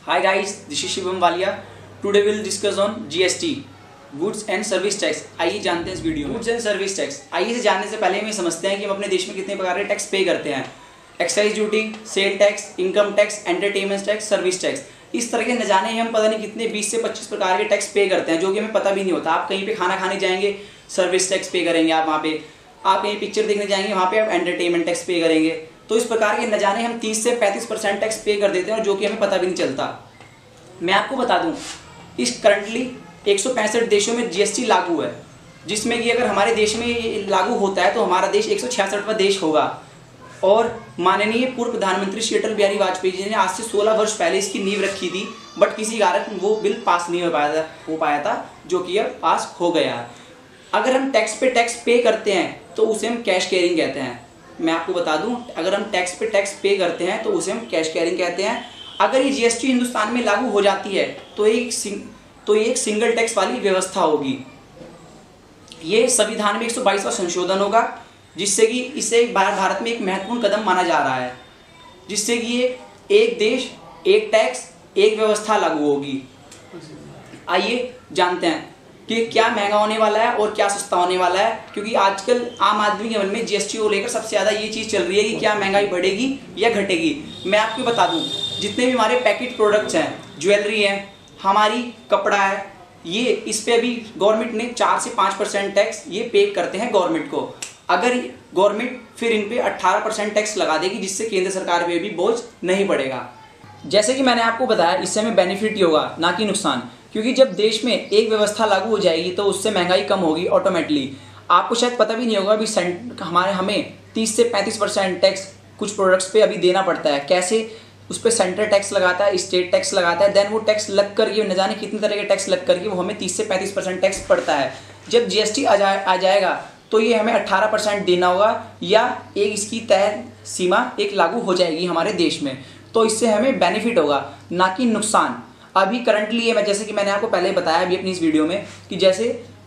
Hi guys, this is Shivam Walia. Today we'll discuss on GST, Goods and Service Tax. आइए जानते हैं इस video में Goods and Service Tax. आइए इसे जानने से पहले हम समझते हैं कि हम अपने देश में कितने प्रकार के टैक्स पे करते हैं। Excise duty, sale tax, income tax, entertainment tax, service tax. इस तरह के न जाने हम पता नहीं कितने 20 से 25 प्रकार के टैक्स पे करते हैं, जो कि हमें पता भी नहीं होता। आप कहीं पे खाना खाने जाएंगे, सर्विस टैक्स पे करेंगे आप वहाँ पे। आप कहीं पिक्चर देखने जाएंगे, वहाँ पे आप एंटरटेनमेंट टैक्स पे करेंगे। तो इस प्रकार के न जाने हम 30 से 35% टैक्स पे कर देते हैं, और जो कि हमें पता भी नहीं चलता। मैं आपको बता दूं, इस करंटली 165 देशों में जीएसटी लागू है, जिसमें कि अगर हमारे देश में ये लागू होता है तो हमारा देश 166वां देश होगा। और माननीय पूर्व प्रधानमंत्री श्री अटल बिहारी वाजपेयी जी ने आज से 16 वर्ष पहले इसकी नींव रखी थी, बट किसी कारण वो बिल पास नहीं हो पाया था, जो कि अब पास हो गया। अगर हम टैक्स पे करते हैं तो उसे हम कैश कैरिंग कहते हैं। मैं आपको बता दूं, अगर हम टैक्स पे करते हैं तो उसे हम कैश कैरिंग कहते हैं। अगर ये जीएसटी हिंदुस्तान में लागू हो जाती है तो ये एक सिंगल टैक्स वाली व्यवस्था होगी। ये संविधान में 122वां संशोधन होगा, जिससे कि इसे भारत में एक महत्वपूर्ण कदम माना जा रहा है, जिससे कि ये एक देश एक टैक्स एक व्यवस्था लागू होगी। आइए जानते हैं कि क्या महंगा होने वाला है और क्या सस्ता होने वाला है, क्योंकि आजकल आम आदमी के मन में जीएसटी को लेकर सबसे ज़्यादा ये चीज़ चल रही है कि क्या महंगाई बढ़ेगी या घटेगी। मैं आपको बता दूं, जितने भी हमारे पैकेट प्रोडक्ट्स हैं, ज्वेलरी है, हमारी कपड़ा है, ये इस पे अभी गवर्नमेंट ने 4 से 5% टैक्स ये पे करते हैं गवर्नमेंट को। अगर गवर्नमेंट फिर इन पे 18% टैक्स लगा देगी, जिससे केंद्र सरकार पे भी बोझ नहीं पड़ेगा। जैसे कि मैंने आपको बताया, इससे हमें बेनिफिट ही होगा, ना कि नुकसान, क्योंकि जब देश में एक व्यवस्था लागू हो जाएगी तो उससे महंगाई कम होगी ऑटोमेटिकली। आपको शायद पता भी नहीं होगा, अभी हमें 30 से 35% टैक्स कुछ प्रोडक्ट्स पे अभी देना पड़ता है। कैसे? उस पर सेंट्रल टैक्स लगाता है, स्टेट टैक्स लगाता है, देन वो टैक्स लग करके न जाने कितने तरह के टैक्स लग करके वो हमें 30 से 35% टैक्स पड़ता है। जब जीएसटी आ जाएगा तो ये हमें 18% देना होगा, या एक इसकी तय सीमा एक लागू हो जाएगी हमारे देश में। तो इससे हमें बेनिफिट होगा, ना कि नुकसान। अभी करंटली ये जैसे कि मैंने आपको पहले बताया अभी अपनी इस वीडियो में कि जैसे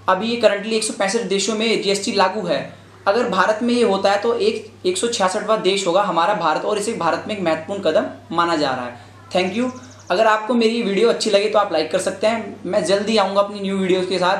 अभी ये करंटली 165 देशों में जीएसटी लागू है। अगर भारत में ये होता है तो 166वां देश होगा हमारा भारत, और इसे भारत में एक महत्वपूर्ण कदम माना जा रहा है। Thank you. अगर आपको मेरी वीडियो अच्छी लगे तो आप लाइक कर सकते हैं। मैं जल्दी आऊँगा अपनी न्यू वीडियोज़ के साथ।